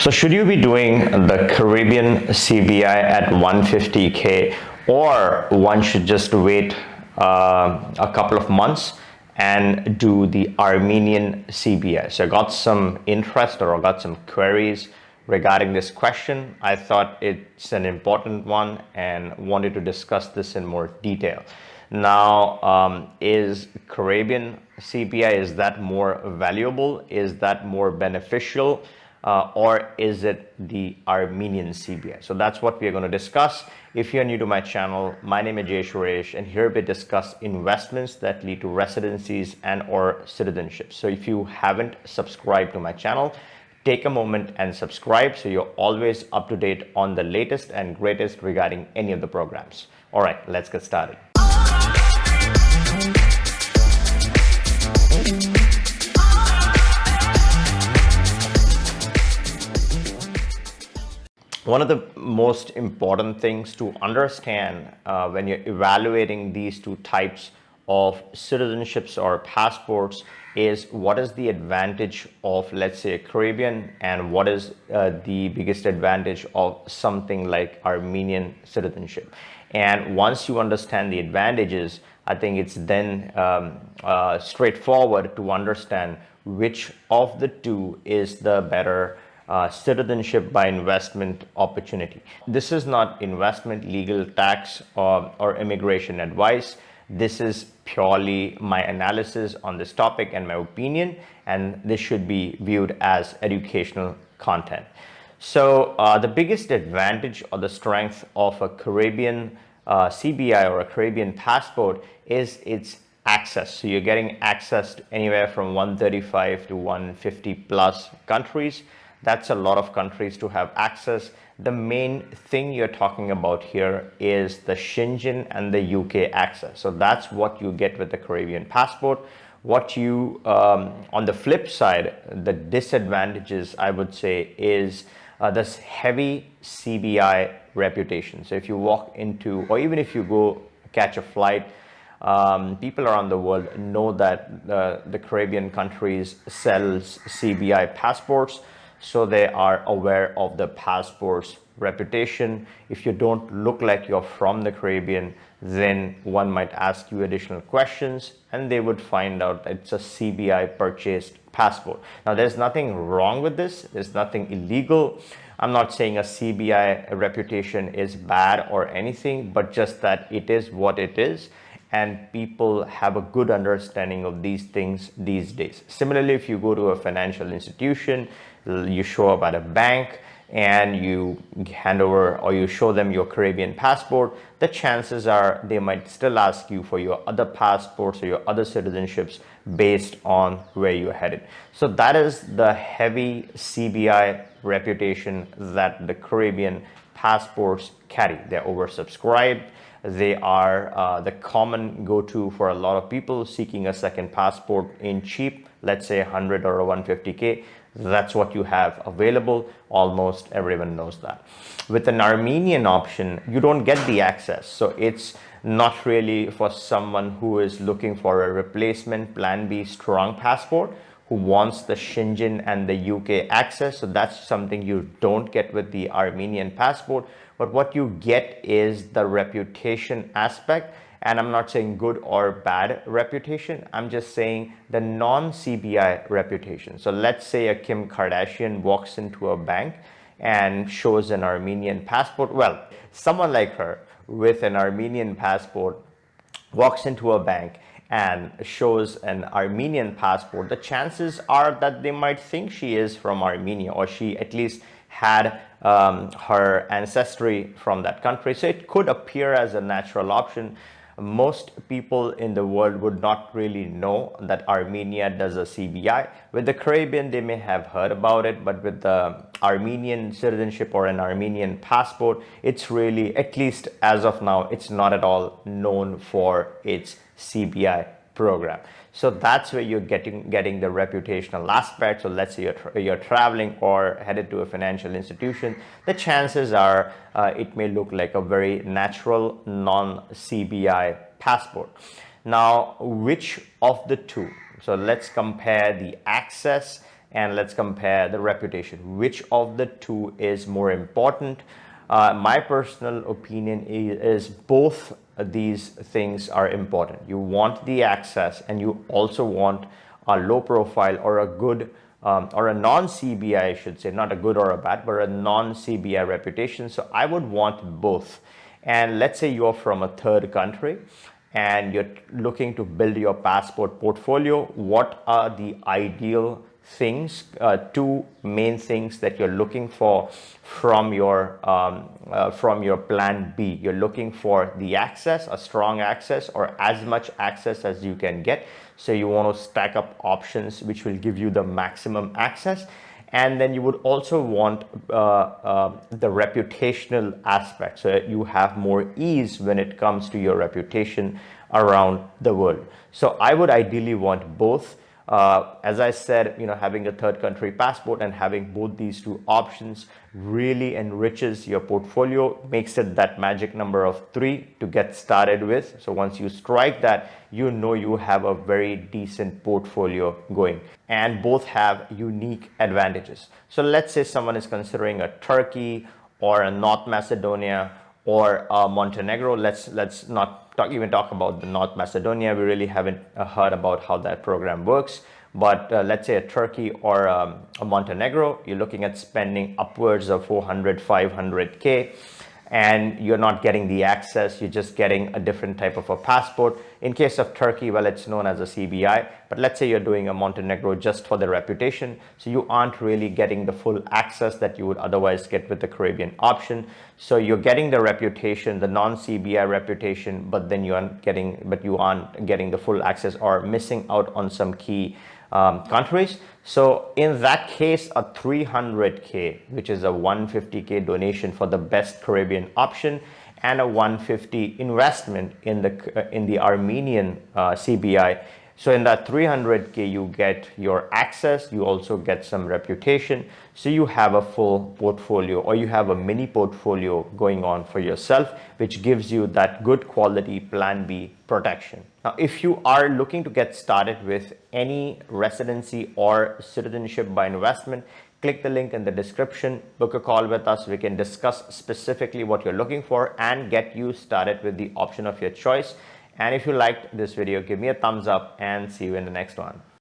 So should you be doing the Caribbean CBI at 150K, or one should just wait a couple of months and do the Armenian CBI? So I got some interest, or I got some queries regarding this question. I thought it's an important one and wanted to discuss this in more detail. Now, is Caribbean CBI, is that more valuable? Is that more beneficial? Or is it the Armenian CBI? So that's what we are going to discuss. If you're new to my channel, my name is Jay Suresh, and here we discuss investments that lead to residencies and or citizenship. So if you haven't subscribed to my channel, take a moment and subscribe so you're always up to date on the latest and greatest regarding any of the programs. All right, let's get started. One of the most important things to understand when you're evaluating these two types of citizenships or passports is what is the advantage of, let's say, a Caribbean, and what is the biggest advantage of something like Armenian citizenship. And once you understand the advantages, I think it's then straightforward to understand which of the two is the better citizenship by investment opportunity. This is not investment, legal, tax, or immigration advice. This is purely my analysis on this topic and my opinion, and this should be viewed as educational content. So the biggest advantage or the strength of a Caribbean CBI or a Caribbean passport is its access. So you're getting access to anywhere from 135 to 150 plus countries. That's a lot of countries to have access. The main thing you're talking about here is the Schengen and the UK access. So that's what you get with the Caribbean passport. What you, on the flip side, the disadvantages, I would say, is this heavy CBI reputation. So if you walk into, or even if you go catch a flight, people around the world know that the Caribbean countries sells CBI passports. So they are aware of the passport's reputation. If you don't look like you're from the Caribbean, then one might ask you additional questions and they would find out that it's a CBI purchased passport. Now, there's nothing wrong with this. There's nothing illegal. I'm not saying a CBI reputation is bad or anything, but just that it is what it is. And people have a good understanding of these things these days. Similarly, if you go to a financial institution, you show up at a bank and you hand over or you show them your Caribbean passport, the chances are they might still ask you for your other passports or your other citizenships based on where you're headed. So that is the heavy CBI reputation that the Caribbean passports carry. They're oversubscribed. They are the common go-to for a lot of people seeking a second passport in cheap, let's say 100 or 150K. That's what you have available. Almost everyone knows that. With an Armenian option, you don't get the access. So it's not really for someone who is looking for a replacement plan B strong passport, who wants the Schengen and the UK access. So that's something you don't get with the Armenian passport. But what you get is the reputation aspect. And I'm not saying good or bad reputation. I'm just saying the non-CBI reputation. So let's say a Kim Kardashian walks into a bank and shows an Armenian passport. Well, someone like her with an Armenian passport walks into a bank and shows an Armenian passport, the chances are that they might think she is from Armenia, or she at least had her ancestry from that country. So it could appear as a natural option. Most people in the world would not really know that Armenia does a CBI. With the Caribbean, they may have heard about it, but with the Armenian citizenship or an Armenian passport, it's really, at least as of now, it's not at all known for its CBI program. So that's where you're getting the reputational aspect. So let's say you're traveling or headed to a financial institution, the chances are it may look like a very natural non-CBI passport. Now, which of the two? So let's compare the access and let's compare the reputation. Which of the two is more important? My personal opinion is both these things are important. You want the access, and you also want a low profile or a good or a non-CBI, I should say, not a good or a bad, but a non-CBI reputation. So I would want both. And let's say you're from a third country and you're looking to build your passport portfolio. What are the ideal things, two main things that you're looking for from your plan B? You're looking for the access, a strong access, or as much access as you can get. So you want to stack up options which will give you the maximum access. And then you would also want the reputational aspect, so that you have more ease when it comes to your reputation around the world. So I would ideally want both. As I said, having a third country passport and having both these two options really enriches your portfolio, makes it that magic number of 3 to get started with. So once you strike that, you have a very decent portfolio going, and both have unique advantages. So let's say someone is considering a Turkey or a North Macedonia or Montenegro. Let's not even talk about the North Macedonia. We really haven't heard about how that program works. But let's say a Turkey or a Montenegro, you're looking at spending upwards of 400, 500K, and you're not getting the access, you're just getting a different type of a passport. In case of Turkey, well, it's known as a CBI, but let's say you're doing a Montenegro just for the reputation, so you aren't really getting the full access that you would otherwise get with the Caribbean option. So you're getting the reputation, the non-CBI reputation, but then you aren't getting the full access, or missing out on some key countries. So in that case, a 300K, which is a 150K donation for the best Caribbean option, and a 150 investment in the Armenian CBI. So in that 300K, you get your access, you also get some reputation. So you have a full portfolio, or you have a mini portfolio going on for yourself, which gives you that good quality plan B protection. Now, if you are looking to get started with any residency or citizenship by investment, click the link in the description, book a call with us. We can discuss specifically what you're looking for and get you started with the option of your choice. And if you liked this video, give me a thumbs up, and see you in the next one.